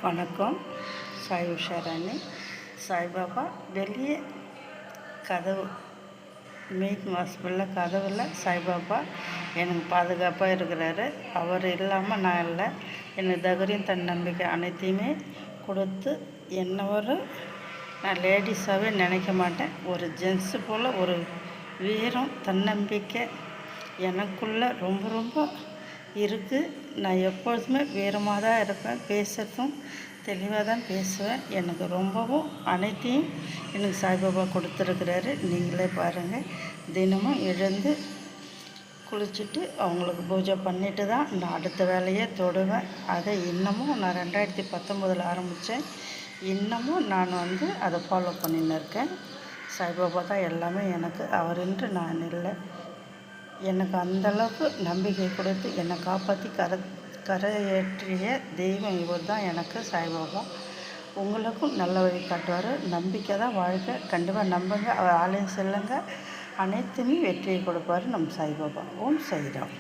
வணக்கம். சாய் உஷாராணி. சாய்பாபா வெளியே கதவு மெயின் வாசலில் கதவில் சாய்பாபா எனக்கு பாதுகாப்பாக இருக்கிறாரு. அவர் இல்லாமல் நான் இல்லை. எனக்கு தைரியம் தன்னம்பிக்கை அனைத்தையுமே கொடுத்து நான் லேடிஸாகவே நினைக்க மாட்டேன். ஒரு ஜென்ஸு போல் ஒரு வீரம் தன்னம்பிக்கை எனக்குள்ளே ரொம்ப ரொம்ப இருக்குது. நான் எப்பொழுதுமே வீரமாக தான் இருப்பேன். பேசுகிறதும் தெளிவாக தான் பேசுவேன். எனக்கு ரொம்பவும் அனைத்தையும் எனக்கு சாய்பாபா கொடுத்துருக்கிறாரு. நீங்களே பாருங்கள். தினமும் எழுந்து குளிச்சுட்டு அவங்களுக்கு பூஜை பண்ணிவிட்டு தான் நான் அடுத்த வேலையை தொடுவேன். அதை இன்னமும் நான் 2019 ஆரம்பித்தேன். இன்னமும் நான் அதை ஃபாலோ பண்ணின்னு இருக்கேன். சாய்பாபா தான் எல்லாமே எனக்கு. அவரின்றி நான் இல்லை. எனக்கு அந்தளவுக்கு நம்பிக்கை கொடுத்து என்னை காப்பாற்றி கரையேற்றிய தெய்வம் இவர் தான் எனக்கு சாய்பாபா. உங்களுக்கும் நல்ல வழி காட்டுவார். நம்பிக்கை தான் வாழ்க்கை. கண்டிப்பாக நம்புங்க. அவர் ஆலயம் செல்லுங்க. அனைத்துமே வெற்றியை கொடுப்பார் நம் சாய்பாபா. ஓம் சாய்ராம்.